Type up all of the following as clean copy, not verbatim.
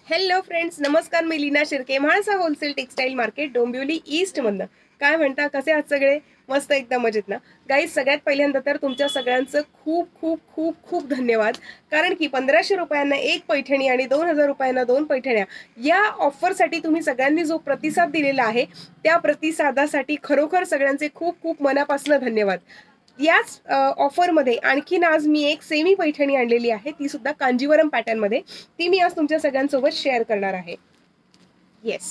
Hello friends, नमस्कार. मी Leena Shirke, Mhalsa wholesale textile market, Dombivli east मधनं. काय म्हणता, कसे आहात सगळे? मस्त, एकदम मजेत ना गाईज? सगळ्यात पहिल्यांदा तर तुमच्या सगळ्यांचं खूप खूप खूप खूप धन्यवाद. कारण की 1500 रुपयांना एक पैठणी आणि 2000 रुपयांना 2 पैठण्या या ऑफरसाठी तुम्ही सगळ्यांनी जो प्रतिसाद दिलेला आहे, त्या प्रतिसादासाठी खरोखर सगळ्यांचे खूप खूप मनापासून धन्यवाद. याच ऑफरमध्ये आणखीन आज मी एक सेमी पैठणी आणलेली आहे, ती सुद्धा कांजीवरम पॅटर्नमध्ये. ती मी आज तुमच्या सगळ्यांसोबत शेअर करणार आहे. येस,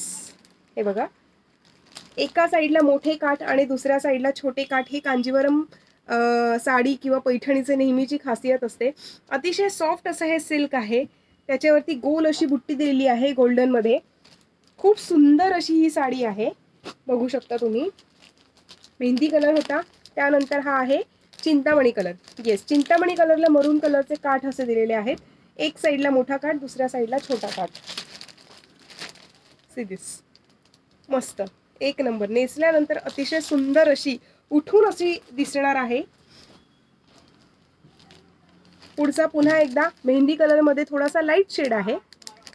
हे बघा, एका साईडला मोठे काठ आणि दुसऱ्या साईडला छोटे काठ. ही कांजीवरम साडी किंवा पैठणीचे नेहमीची खासियत असते. अतिशय सॉफ्ट असं हे सिल्क आहे. त्याच्यावरती गोल अशी बुट्टी दिलेली आहे गोल्डनमध्ये. खूप सुंदर अशी ही साडी आहे, बघू शकता तुम्ही. मेहंदी कलर होता, त्यानंतर हा आहे चिंतामणी कलर. येस, चिंतामणी कलरला मरून कलरचे काठ असे दिलेले आहेत. एक साईडला मोठा काठ, दुसऱ्या साईडला छोटा काठ. सी दिस, मस्त, एक नंबर. नेसल्यानंतर अतिशय सुंदर अशी उठून अशी दिसणार आहे. पुढचा पुन्हा एकदा मेहंदी कलर मध्ये थोडासा लाईट शेड आहे.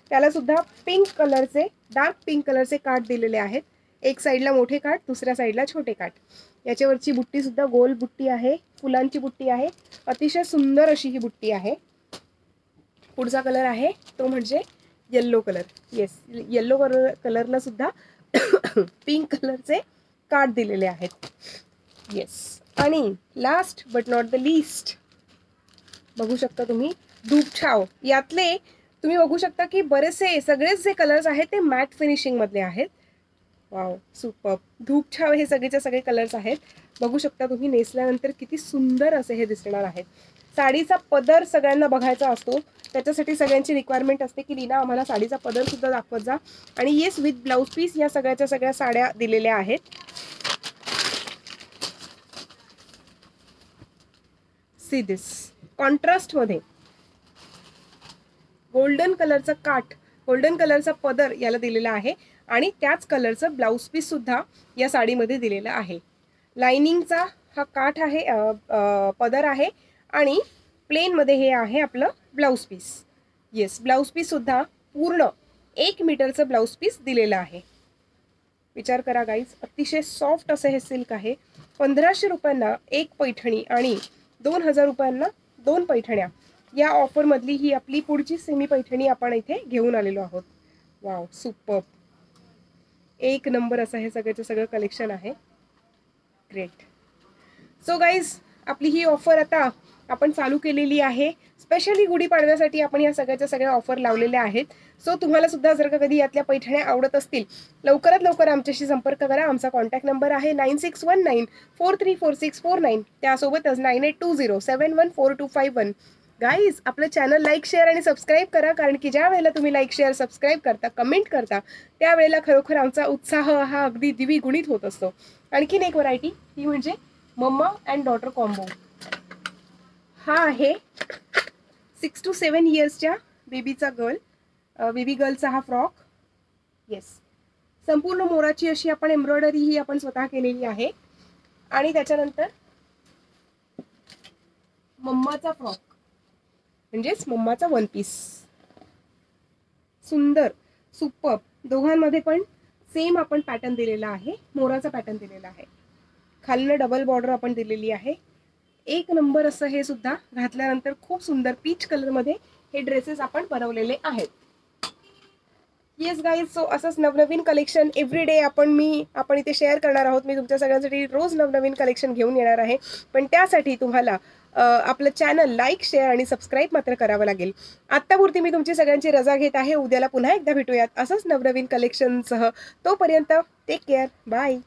त्याला सुद्धा पिंक कलरचे, डार्क पिंक कलरचे काठ दिलेले आहेत. एक साईडला मोठे काठ, दुसऱ्या साईडला छोटे काठ. याच्यावरची बुट्टी सुद्धा गोल बुट्टी आहे, फुलांची बुट्टी आहे. अतिशय सुंदर अशी ही बुट्टी आहे. पुढचा कलर आहे तो म्हणजे येल्लो कलर. येस, येल्लो कलरला सुद्धा पिंक कलरचे काठ दिलेले आहेत. येस, आणि last but not the least, बघू शकता तुम्ही, धूपछाव. यातले तुम्ही बघू शकता की बरेचसे, सगळेच जे कलर्स आहेत ते मॅट फिनिशिंग मधले आहेत. Wow, super. धूपछाव हे सगळेच्या सगळे कलर्स आहेत. बघू शकता तुम्ही, नेसल्यानंतर किती सुंदर असे हे दिसणार आहेत. साडीचा पदर सगळ्यांना बघायचा असतो, त्याच्यासाठी सगळ्यांची रिक्वायरमेंट असते की लीना आम्हाला साडीचा पदर सुद्धा दाखवत जा. आणि येस, विथ ब्लाउज पीस या सगळ्याच्या सगळ्या साड्या दिलेल्या आहेत. सी दिस, कॉन्ट्रास्ट मध्ये गोल्डन कलरचा काठ, गोल्डन कलरचा पदर याला दिलेला आहे. आणि त्याच कलरचं ब्लाउज पीस सुद्धा या साडीमध्ये दिलेला आहे. लाइनिंगचा हा काठ आहे, पदर आहे. आणि प्लेन मध्ये हे आहे आपलं blouse piece. Yes, blouse piece सुद्धा पूर्ण 1 मीटरचं ब्लाउज पीस दिलेलं आहे. विचार करा गाईज, अतिशय सॉफ्ट असं हे सिल्क आहे. 1500 रुपयांना एक पैठणी आणि 2000 रुपयांना 2 पैठण्या या ऑफर मधली ही आपली पुढची सेमी पैठणी आपण इथे घेऊन आलेलो आहोत. वाव, सुपर, एक नंबर असं हे सगळ्याचं सगळं कलेक्शन आहे. ग्रेट. सो गाईज, आपली ही ऑफर आता आपण चालू केलेली आहे. स्पेशली गुढीपाडव्यासाठी आपण या सगळ्याच्या सगळ्या ऑफर लावलेल्या आहेत. सो तुम्हाला सुद्धा जर का कधी यातल्या पैठण्या आवडत असतील, लवकरात लवकर आमच्याशी संपर्क करा. आमचा कॉन्टॅक्ट नंबर आहे 9619434649. त्यासोबतच 9820714251. गाईज, आपलं चॅनल लाईक, शेअर आणि सबस्क्राईब करा. कारण की ज्या वेळेला तुम्ही लाईक, शेअर, सबस्क्राईब करता, कमेंट करता, त्यावेळेला खरोखर आमचा उत्साह हा अगदी द्विगुणित होत असतो. आणखीन एक व्हरायटी, ती म्हणजे मम्मा अँड डॉटर कॉम्बो. हा आहे 6 to 7 इयर्सच्या बेबीचा बेबी गर्लचा हा फ्रॉक. येस, संपूर्ण मोराची अशी आपण एम्ब्रॉयडरी ही आपण स्वतः केलेली आहे. आणि त्याच्यानंतर मम्माचा फ्रॉक म्हणजेच मम्माचा वन पीस. सुंदर, सुपर. दोघांमध्ये पण सेम आपण पॅटर्न दिलेला आहे, मोराचा पॅटर्न दिलेला आहे. खालनं डबल बॉर्डर आपण दिलेली आहे. एक नंबर असं हे सुद्धा घातल्यानंतर खूप सुंदर पीच कलर मध्ये हे ड्रेसेस आपण बनवलेले आहेत. येस गाईज, सो असंच नवनवीन कलेक्शन एव्हरी डे आपण इथे शेअर करणार आहोत. मी तुमच्या सगळ्यांसाठी रोज नवनवीन कलेक्शन घेऊन येणार आहे. पण त्यासाठी तुम्हाला आपलं चॅनल लाईक, शेअर आणि सबस्क्राईब मात्र करावं लागेल. आत्तापुरती मी तुमची सगळ्यांची रजा घेत आहे. उद्याला पुन्हा एकदा भेटूयात असंच नवनवीन कलेक्शनसह. तोपर्यंत टेक केअर, बाय.